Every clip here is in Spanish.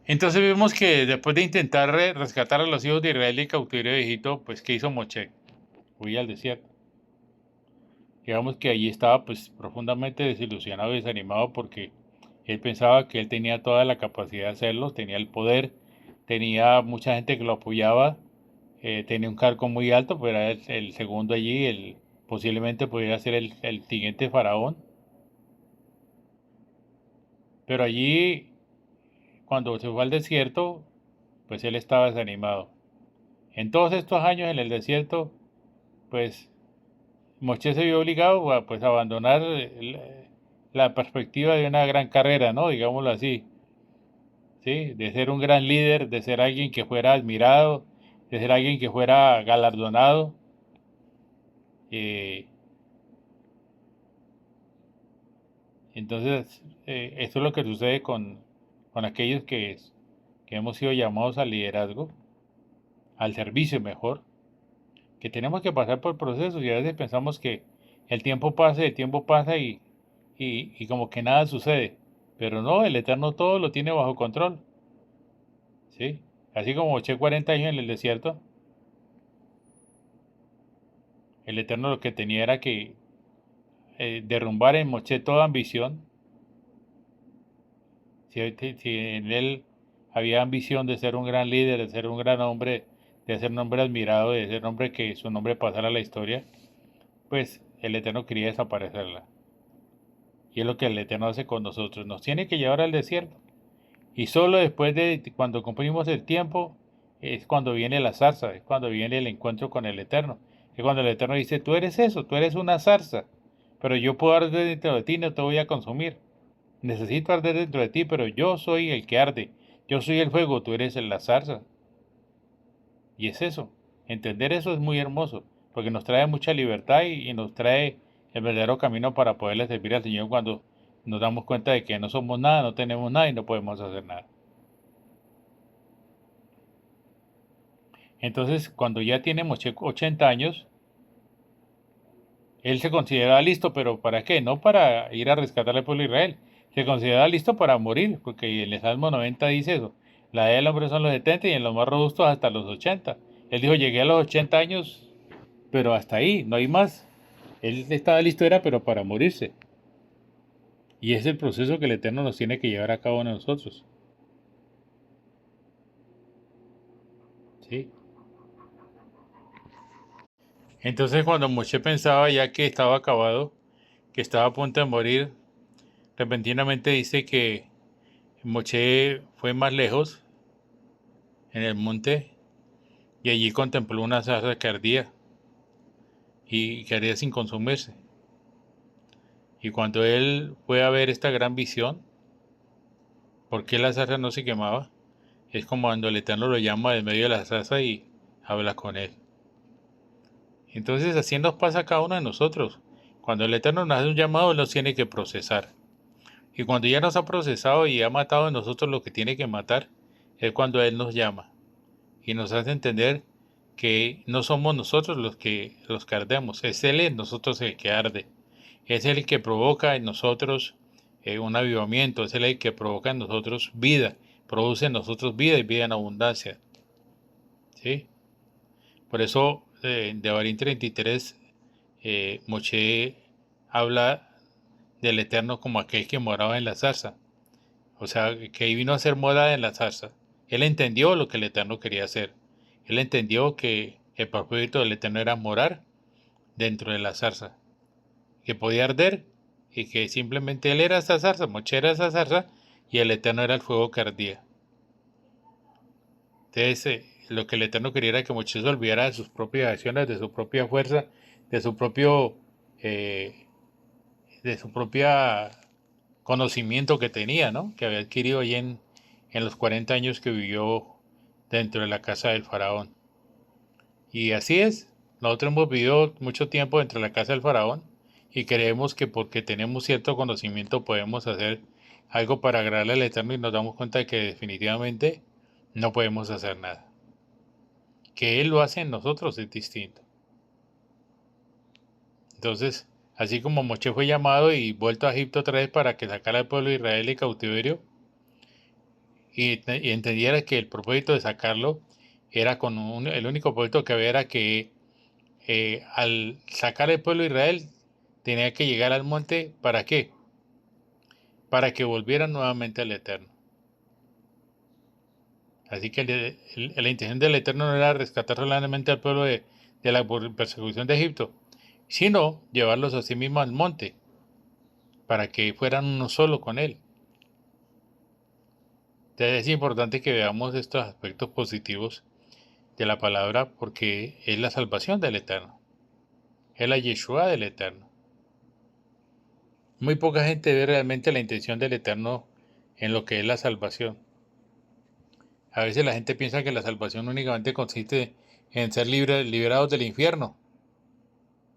Entonces vemos que después de intentar rescatar a los hijos de Israel del cautiverio de Egipto, pues ¿qué hizo Moche? Huir al desierto. Digamos que allí estaba pues profundamente desilusionado y desanimado porque él pensaba que él tenía toda la capacidad de hacerlo, tenía el poder, tenía mucha gente que lo apoyaba, tenía un cargo muy alto, pero era el segundo allí, posiblemente pudiera ser el siguiente faraón. Pero allí, cuando se fue al desierto, pues él estaba desanimado. En todos estos años en el desierto, pues Moshe se vio obligado a pues, abandonar la perspectiva de una gran carrera, ¿no? Digámoslo así, ¿sí? De ser un gran líder, de ser alguien que fuera admirado, de ser alguien que fuera galardonado. Eh, entonces, esto es lo que sucede con aquellos que hemos sido llamados al liderazgo, al servicio mejor, que tenemos que pasar por procesos y a veces pensamos que el tiempo pasa y como que nada sucede. Pero no, el Eterno todo lo tiene bajo control, ¿sí? Así como eché 40 años en el desierto, el Eterno lo que tenía era que derrumbar en Moche toda ambición. Si en él había ambición de ser un gran líder, de ser un gran hombre, de ser un hombre admirado, de ser un hombre que su nombre pasara a la historia, pues el Eterno quería desaparecerla. Y es lo que el Eterno hace con nosotros. Nos tiene que llevar al desierto. Y solo después de cuando cumplimos el tiempo es cuando viene la zarza, es cuando viene el encuentro con el Eterno. Es cuando el Eterno dice, tú eres eso, tú eres una zarza, pero yo puedo arder dentro de ti, no te voy a consumir. Necesito arder dentro de ti, pero yo soy el que arde. Yo soy el fuego, tú eres la zarza. Y es eso. Entender eso es muy hermoso, porque nos trae mucha libertad y nos trae el verdadero camino para poderle servir al Señor cuando nos damos cuenta de que no somos nada, no tenemos nada y no podemos hacer nada. Entonces, cuando ya tiene 80 años, él se considera listo, pero ¿para qué? No para ir a rescatar al pueblo de Israel. Se considera listo para morir, porque en el Salmo 90 dice eso. La edad del hombre son los 70 y en los más robustos hasta los 80. Él dijo, llegué a los 80 años, pero hasta ahí, no hay más. Él estaba listo, era, pero para morirse. Y es el proceso que el Eterno nos tiene que llevar a cabo en nosotros. ¿Sí? Entonces, cuando Moshe pensaba ya que estaba acabado, que estaba a punto de morir, repentinamente dice que Moche fue más lejos, en el monte, y allí contempló una zarza que ardía y que ardía sin consumirse. Y cuando él fue a ver esta gran visión, ¿por qué la zarza no se quemaba? Es como cuando el Eterno lo llama de medio de la zarza y habla con él. Entonces así nos pasa a cada uno de nosotros. Cuando el Eterno nos hace un llamado, Él nos tiene que procesar. Y cuando ya nos ha procesado y ha matado en nosotros lo que tiene que matar, es cuando Él nos llama y nos hace entender que no somos nosotros los que ardemos, es Él en nosotros el que arde, es Él el que provoca en nosotros un avivamiento, es Él el que provoca en nosotros vida, produce en nosotros vida y vida en abundancia, ¿sí? Por eso de Abarín 33, Moshe habla del Eterno como aquel que moraba en la zarza, o sea, que vino a ser morada en la zarza. Él entendió lo que el Eterno quería hacer. Él entendió que el propósito del Eterno era morar dentro de la zarza, que podía arder y que simplemente él era esa zarza, Moche era esa zarza y el Eterno era el fuego que ardía. Entonces, lo que el Eterno quería era que Moche se olvidara de sus propias acciones, de su propia fuerza, de su propio, eh, de su propia conocimiento que tenía, ¿no? Que había adquirido allí en los 40 años que vivió dentro de la casa del faraón. Y así es, nosotros hemos vivido mucho tiempo dentro de la casa del faraón y creemos que porque tenemos cierto conocimiento podemos hacer algo para agradarle al Eterno y nos damos cuenta de que definitivamente no podemos hacer nada. Que Él lo hace en nosotros es distinto. Entonces, así como Moche fue llamado y vuelto a Egipto otra vez para que sacara al pueblo de Israel de cautiverio, y entendiera que el propósito de sacarlo era el único propósito que había era que al sacar el pueblo de Israel tenía que llegar al monte, ¿para qué? Para que volvieran nuevamente al Eterno. Así que la intención del Eterno no era rescatar solamente al pueblo de la persecución de Egipto, sino llevarlos a sí mismo al monte, para que fueran uno solo con él. Entonces es importante que veamos estos aspectos positivos de la palabra porque es la salvación del Eterno, es la Yeshua del Eterno. Muy poca gente ve realmente la intención del Eterno en lo que es la salvación. A veces la gente piensa que la salvación únicamente consiste en ser liberados del infierno.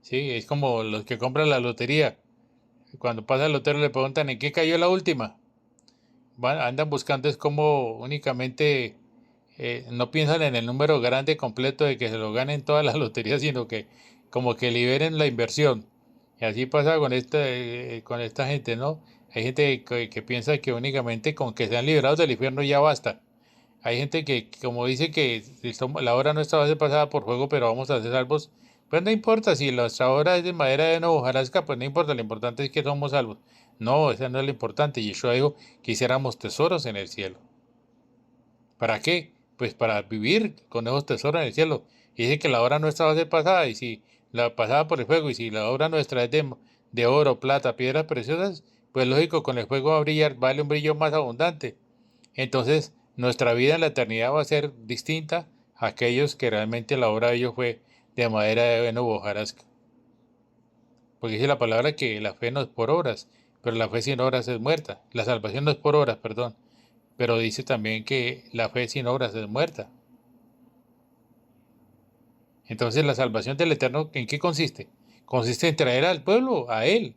Sí, es como los que compran la lotería. Cuando pasa el lotero le preguntan en qué cayó la última. Andan buscando es como únicamente no piensan en el número grande completo de que se lo ganen todas las loterías, sino que como que liberen la inversión. Y así pasa con esta gente, ¿no? Hay gente que piensa que únicamente con que sean liberados del infierno ya basta. Hay gente que, como dice que la obra nuestra va a ser pasada por fuego, pero vamos a ser salvos. Pues no importa, si nuestra obra es de madera de no hojarasca, pues no importa, lo importante es que somos salvos. No, eso no es lo importante. Yeshua dijo que hiciéramos tesoros en el cielo. ¿Para qué? Pues para vivir con esos tesoros en el cielo. Y dice que la obra nuestra va a ser pasada, y si la pasada por el fuego, y si la obra nuestra es de oro, plata, piedras preciosas, pues lógico, con el fuego va a brillar, vale un brillo más abundante. Entonces, nuestra vida en la eternidad va a ser distinta a aquellos que realmente la obra de ellos fue de madera de heno o hojarasca. Porque dice la palabra que la fe no es por obras, pero la fe sin obras es muerta. La salvación no es por obras, perdón. Pero dice también que la fe sin obras es muerta. Entonces, la salvación del Eterno, ¿en qué consiste? Consiste en traer al pueblo a Él.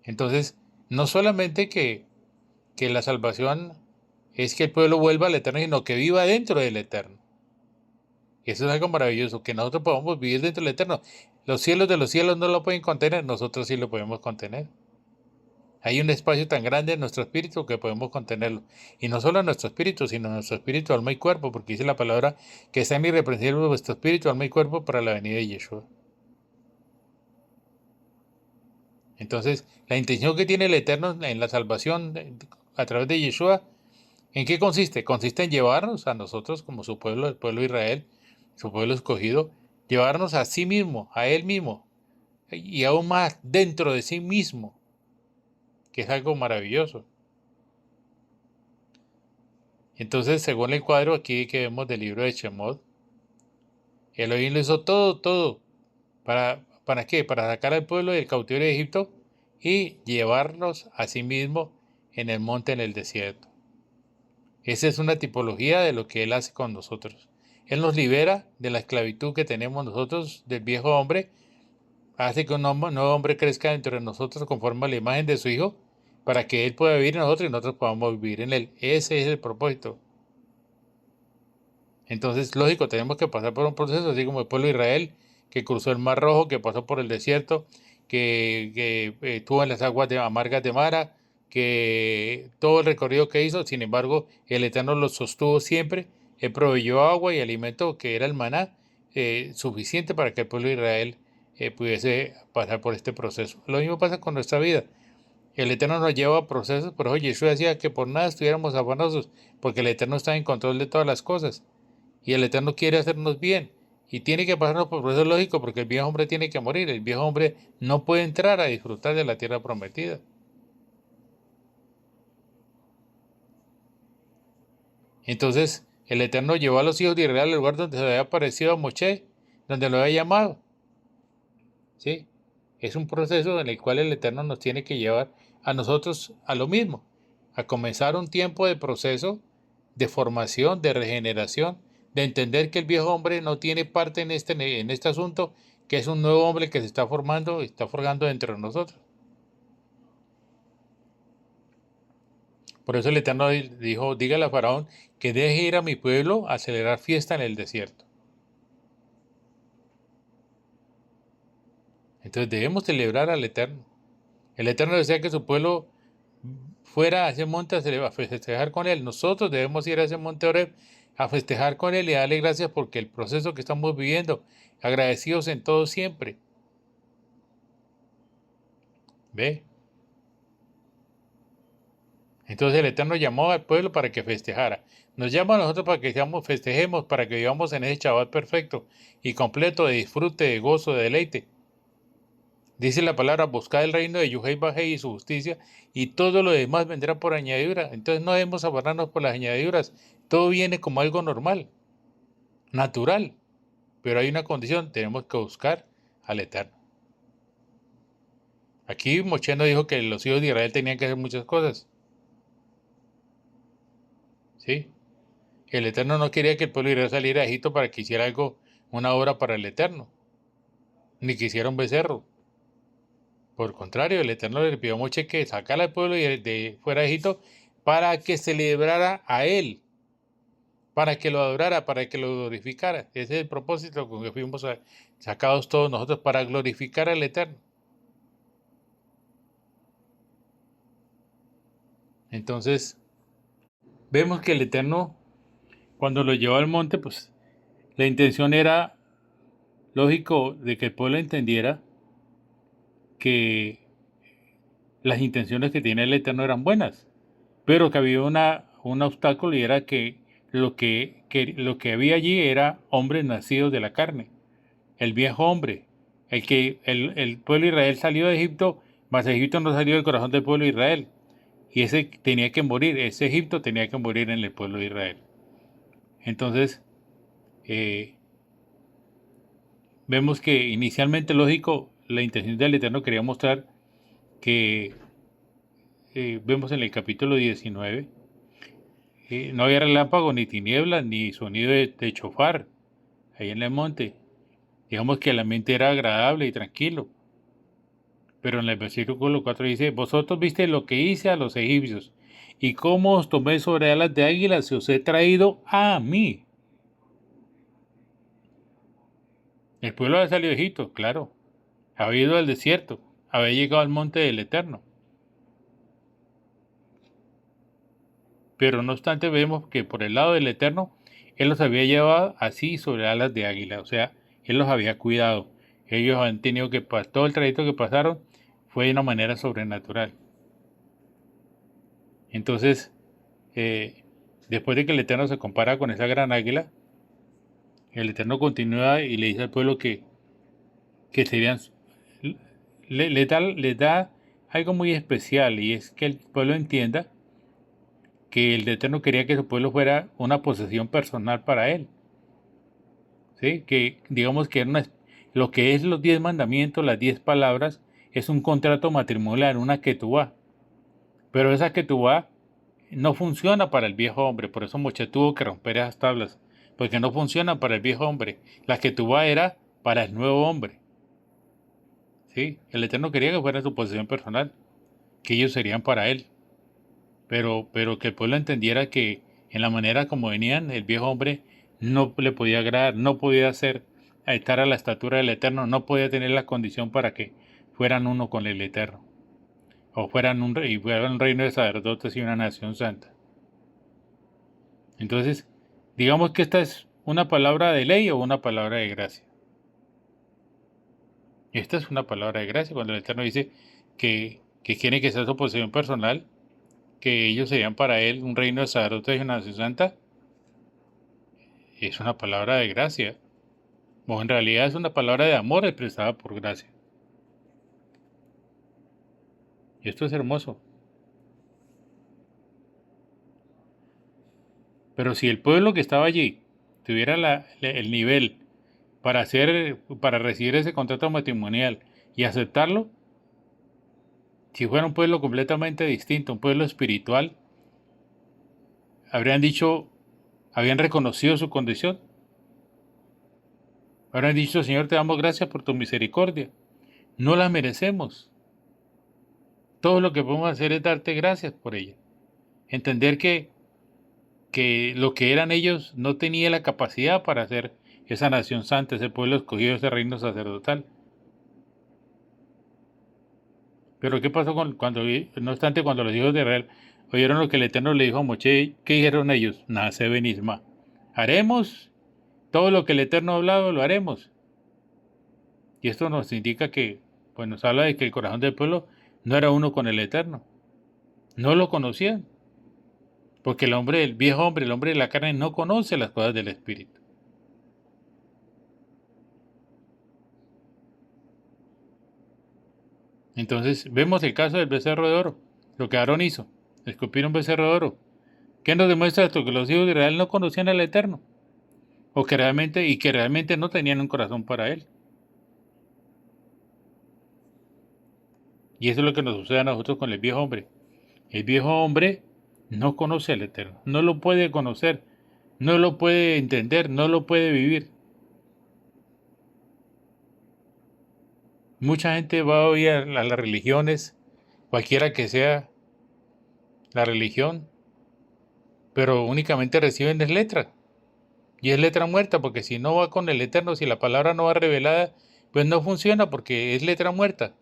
Entonces, no solamente que la salvación es que el pueblo vuelva al Eterno, sino que viva dentro del Eterno. Eso es algo maravilloso, que nosotros podamos vivir dentro del Eterno. Los cielos de los cielos no lo pueden contener, nosotros sí lo podemos contener. Hay un espacio tan grande en nuestro espíritu que podemos contenerlo. Y no solo en nuestro espíritu, sino en nuestro espíritu, alma y cuerpo, porque dice la palabra que está irreprensible vuestro espíritu, alma y cuerpo para la venida de Yeshua. Entonces, la intención que tiene el Eterno en la salvación a través de Yeshua, ¿en qué consiste? Consiste en llevarnos a nosotros como su pueblo, el pueblo de Israel, su pueblo escogido, llevarnos a sí mismo, a Él mismo, y aún más dentro de sí mismo, que es algo maravilloso. Entonces, según el cuadro aquí que vemos del libro de Shemot, Elohim lo hizo todo. ¿Para qué? Para sacar al pueblo del cautiverio de Egipto y llevarlos a sí mismo en el monte en el desierto. Esa es una tipología de lo que Él hace con nosotros. Él nos libera de la esclavitud que tenemos nosotros del viejo hombre, hace que un nuevo hombre crezca dentro de nosotros conforme a la imagen de su Hijo, para que Él pueda vivir en nosotros y nosotros podamos vivir en Él. Ese es el propósito. Entonces, lógico, tenemos que pasar por un proceso, así como el pueblo de Israel, que cruzó el Mar Rojo, que pasó por el desierto, que estuvo en las aguas amargas de Mara, que todo el recorrido que hizo, sin embargo, el Eterno lo sostuvo siempre, Él proveyó agua y alimento, que era el maná, suficiente para que el pueblo de Israel pudiese pasar por este proceso. Lo mismo pasa con nuestra vida. El Eterno nos lleva a procesos, pero oye, Jesús decía que por nada estuviéramos afanosos, porque el Eterno está en control de todas las cosas. Y el Eterno quiere hacernos bien. Y tiene que pasarnos por proceso lógico porque el viejo hombre tiene que morir. El viejo hombre no puede entrar a disfrutar de la tierra prometida. Entonces, el Eterno llevó a los hijos de Israel al lugar donde se le había aparecido a Moshe, donde lo había llamado. ¿Sí? Es un proceso en el cual el Eterno nos tiene que llevar a nosotros a lo mismo, a comenzar un tiempo de proceso, de formación, de regeneración, de entender que el viejo hombre no tiene parte en este asunto, que es un nuevo hombre que se está formando y está forjando dentro de nosotros. Por eso el Eterno dijo, dígale a Faraón que deje ir a mi pueblo a celebrar fiesta en el desierto. Entonces debemos celebrar al Eterno. El Eterno desea que su pueblo fuera a ese monte a festejar con él. Nosotros debemos ir a ese monte Oreb a festejar con él y darle gracias porque el proceso que estamos viviendo, agradecidos en todo siempre. ¿Ve? Entonces el Eterno llamó al pueblo para que festejara. Nos llama a nosotros para que festejemos, para que vivamos en ese Shabbat perfecto y completo de disfrute, de gozo, de deleite. Dice la palabra, buscad el reino de Yuhei Bajei y su justicia, y todo lo demás vendrá por añadidura. Entonces no debemos afanarnos por las añadiduras. Todo viene como algo normal, natural. Pero hay una condición, tenemos que buscar al Eterno. Aquí Moshe nos dijo que los hijos de Israel tenían que hacer muchas cosas. ¿Sí? El Eterno no quería que el pueblo de Israel saliera de Egipto para que hiciera algo, una obra para el Eterno, ni que hiciera un becerro. Por el contrario, el Eterno le pidió a Moshe que sacara al pueblo de fuera de Egipto para que celebrara a él, para que lo adorara, para que lo glorificara. Ese es el propósito con que fuimos sacados todos nosotros, para glorificar al Eterno. Entonces, vemos que el Eterno, cuando lo llevó al monte, pues la intención era, lógico, de que el pueblo entendiera que las intenciones que tiene el Eterno eran buenas, pero que había un obstáculo y era que lo que había allí era hombres nacidos de la carne, el viejo hombre, el pueblo de Israel salió de Egipto, mas Egipto no salió del corazón del pueblo de Israel, y ese tenía que morir, ese Egipto tenía que morir en el pueblo de Israel. Entonces, vemos que inicialmente, lógico, la intención del Eterno quería mostrar que vemos en el capítulo 19, no había relámpago, ni tinieblas, ni sonido de chofar ahí en el monte. Digamos que el ambiente era agradable y tranquilo. Pero en el versículo 4 dice, vosotros viste lo que hice a los egipcios, y cómo os tomé sobre alas de águilas y os he traído a mí. El pueblo había salido de Egipto, claro. Había ido al desierto, había llegado al monte del Eterno. Pero no obstante vemos que por el lado del Eterno, Él los había llevado así sobre alas de águila, o sea, Él los había cuidado. Ellos han tenido que pasar, todo el trayecto que pasaron fue de una manera sobrenatural. Entonces, después de que el Eterno se compara con esa gran águila, el Eterno continúa y le dice al pueblo que serían, le da algo muy especial, y es que el pueblo entienda que el Eterno quería que su pueblo fuera una posesión personal para él. ¿Sí? Que digamos que lo que es los 10 mandamientos, las 10 palabras, es un contrato matrimonial, una ketubá. Pero esa ketubá no funciona para el viejo hombre, por eso Moshe tuvo que romper esas tablas, porque no funciona para el viejo hombre. La ketubá era para el nuevo hombre. ¿Sí? El Eterno quería que fuera su posesión personal, que ellos serían para él. Pero que el pueblo entendiera que en la manera como venían, el viejo hombre no le podía agradar, no podía estar a la estatura del Eterno, no podía tener la condición para que fueran uno con el Eterno, o fueran fueran un reino de sacerdotes y una nación santa. Entonces, digamos que esta es una palabra de ley o una palabra de gracia. Esta es una palabra de gracia cuando el Eterno dice que quiere que sea su posesión personal, que ellos serían para él un reino de sacerdotes y una nación santa. Es una palabra de gracia, o en realidad es una palabra de amor expresada por gracia. Y esto es hermoso. Pero si el pueblo que estaba allí tuviera el nivel para recibir ese contrato matrimonial y aceptarlo, si fuera un pueblo completamente distinto, un pueblo espiritual, habrían reconocido su condición. Habrían dicho, Señor, te damos gracias por tu misericordia. No la merecemos. Todo lo que podemos hacer es darte gracias por ella. Entender que lo que eran ellos no tenía la capacidad para hacer esa nación santa, ese pueblo escogido, ese reino sacerdotal. Pero ¿qué pasó no obstante, cuando los hijos de Israel oyeron lo que el Eterno le dijo a Moisés? ¿Qué dijeron ellos? Nace Benisma. Haremos todo lo que el Eterno ha hablado, lo haremos. Y esto nos indica que, pues nos habla de que el corazón del pueblo no era uno con el Eterno. No lo conocían. Porque el viejo hombre, el hombre de la carne, no conoce las cosas del Espíritu. Entonces, vemos el caso del becerro de oro, lo que Aarón hizo, escupir un becerro de oro. ¿Qué nos demuestra esto? Que los hijos de Israel no conocían al Eterno, que realmente no tenían un corazón para Él. Y eso es lo que nos sucede a nosotros con el viejo hombre. El viejo hombre no conoce al Eterno, no lo puede conocer, no lo puede entender, no lo puede vivir. Mucha gente va hoy a las religiones, cualquiera que sea la religión, pero únicamente reciben es letra. Y es letra muerta, porque si no va con el Eterno, si la palabra no va revelada, pues no funciona porque es letra muerta.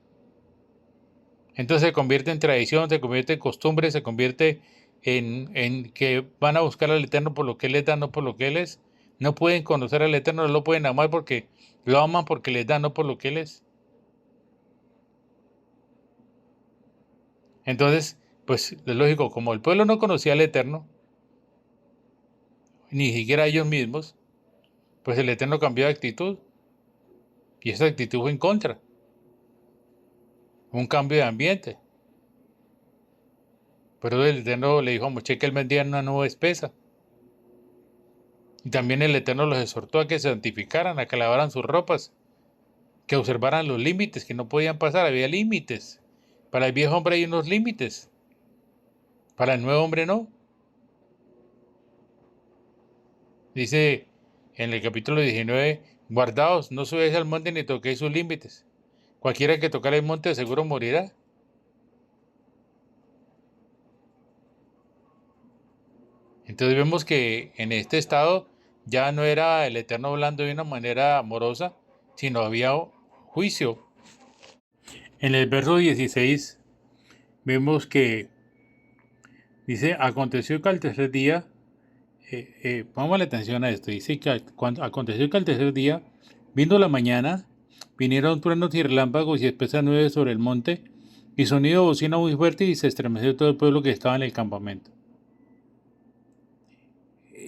Entonces se convierte en tradición, se convierte en costumbre, se convierte en que van a buscar al Eterno por lo que Él les da, no por lo que Él es. No pueden conocer al Eterno, no lo pueden amar porque lo aman porque les da, no por lo que Él es. Entonces, pues es lógico, como el pueblo no conocía al Eterno, ni siquiera ellos mismos, pues el Eterno cambió de actitud y esa actitud fue en contra, un cambio de ambiente. Pero el Eterno le dijo a Moisés que él vendía una nube espesa. Y también el Eterno los exhortó a que se santificaran, a que lavaran sus ropas, que observaran los límites, que no podían pasar, había límites. Para el viejo hombre hay unos límites, para el nuevo hombre no. Dice en el capítulo 19, guardaos, no subáis al monte ni toquéis sus límites. Cualquiera que tocar el monte seguro morirá. Entonces vemos que en este estado ya no era el Eterno hablando de una manera amorosa, sino había juicio. En el verso 16 vemos que dice, aconteció que al tercer día, pongamos la atención a esto, dice que aconteció que al tercer día, viendo la mañana, vinieron truenos y relámpagos y espesas nubes sobre el monte, y sonido de bocina muy fuerte, y se estremeció todo el pueblo que estaba en el campamento.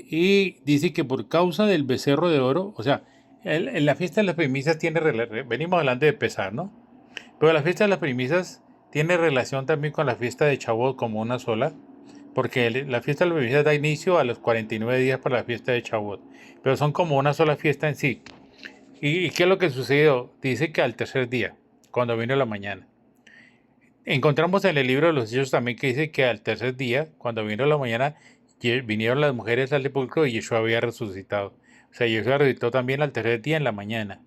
Y dice que por causa del becerro de oro, o sea, en la fiesta de las primicias venimos hablando de pesar, ¿no? Pero la fiesta de las primicias tiene relación también con la fiesta de Shavuot como una sola, porque la fiesta de las primicias da inicio a los 49 días para la fiesta de Shavuot, pero son como una sola fiesta en sí. ¿Y qué es lo que sucedió? Dice que al tercer día, cuando vino la mañana. Encontramos en el libro de los Hechos también que dice que al tercer día, cuando vino la mañana, vinieron las mujeres al sepulcro y Yeshua había resucitado. O sea, Yeshua resucitó también al tercer día en la mañana.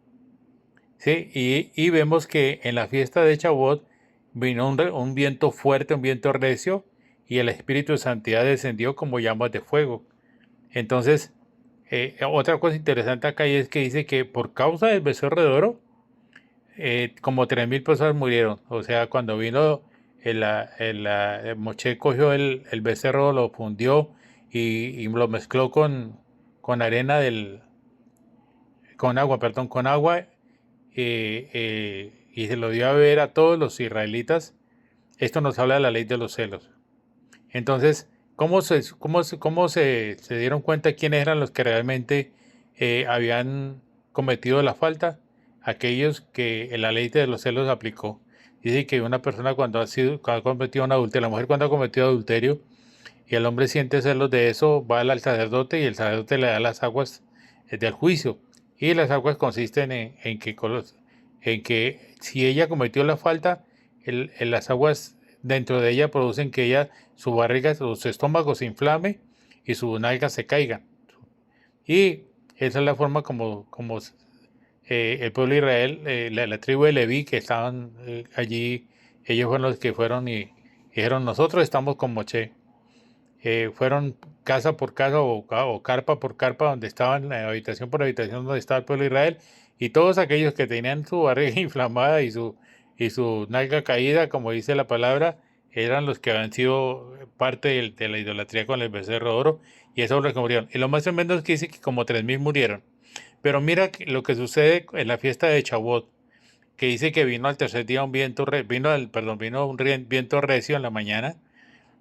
¿Sí? Y vemos que en la fiesta de Shavuot vino un viento fuerte, un viento recio, y el Espíritu de Santidad descendió como llamas de fuego. Entonces, otra cosa interesante acá es que dice que por causa del becerro de oro, como 3.000 personas murieron. O sea, cuando vino Moche cogió el becerro, lo fundió y lo mezcló con arena con agua, y se lo dio a beber a todos los israelitas. Esto nos habla de la ley de los celos. Entonces, ¿cómo se dieron cuenta quiénes eran los que realmente habían cometido la falta? Aquellos que la ley de los celos aplicó. Dice que una persona cuando ha cometido un adulterio, la mujer cuando ha cometido adulterio, y el hombre siente celos de eso, va al sacerdote y el sacerdote le da las aguas del juicio. Y las aguas consisten en que si ella cometió la falta, las aguas dentro de ella producen que su barriga, su estómago se inflame y sus nalgas se caigan. Y esa es la forma como el pueblo de Israel, la tribu de Leví que estaban allí, ellos fueron los que fueron y dijeron, nosotros estamos con Moche. Fueron casa por casa o carpa por carpa donde estaban, habitación por habitación donde estaba el pueblo de Israel, y todos aquellos que tenían su barriga inflamada y su nalga caída, como dice la palabra, eran los que habían sido parte de la idolatría con el becerro de oro, y esos los que murieron. Y lo más tremendo es que dice que como 3.000 murieron. Pero mira lo que sucede en la fiesta de Shavuot, que dice que vino al tercer día un viento, vino un viento recio en la mañana,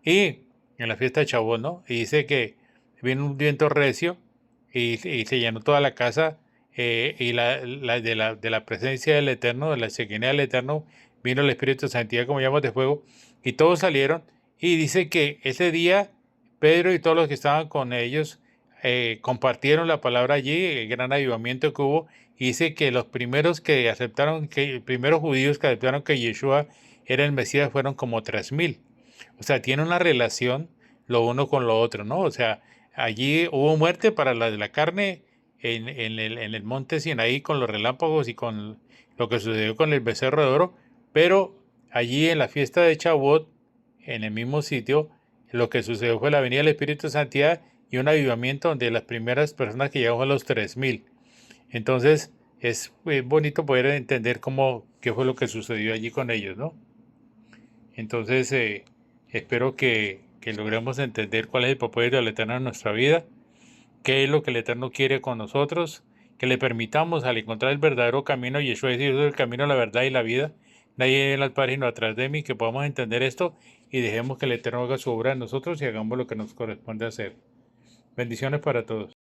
y en la fiesta de Shavuot, ¿no? Y dice que vino un viento recio y se llenó toda la casa, y de la presencia del Eterno, de la Shekinah del Eterno, vino el Espíritu de Santidad como llamas de fuego, y todos salieron. Y dice que ese día Pedro y todos los que estaban con ellos compartieron la palabra allí, el gran avivamiento que hubo, y dice que los primeros que aceptaron, que los primeros judíos que aceptaron que Yeshua era el Mesías fueron como 3.000. O sea, tiene una relación lo uno con lo otro, ¿no? O sea, allí hubo muerte para la de la carne en el monte Sinaí con los relámpagos y con lo que sucedió con el becerro de oro, pero allí en la fiesta de Shavuot, en el mismo sitio, lo que sucedió fue la venida del Espíritu de Santidad y un avivamiento donde las primeras personas que llegaron a los 3.000. Entonces, es bonito poder entender qué fue lo que sucedió allí con ellos, ¿no? Entonces, espero que logremos entender cuál es el propósito del Eterno en nuestra vida, qué es lo que el Eterno quiere con nosotros, que le permitamos al encontrar el verdadero camino, Yeshua es el camino, la verdad y la vida, nadie viene al Padre sino atrás de mí, que podamos entender esto y dejemos que el Eterno haga su obra en nosotros y hagamos lo que nos corresponde hacer. Bendiciones para todos.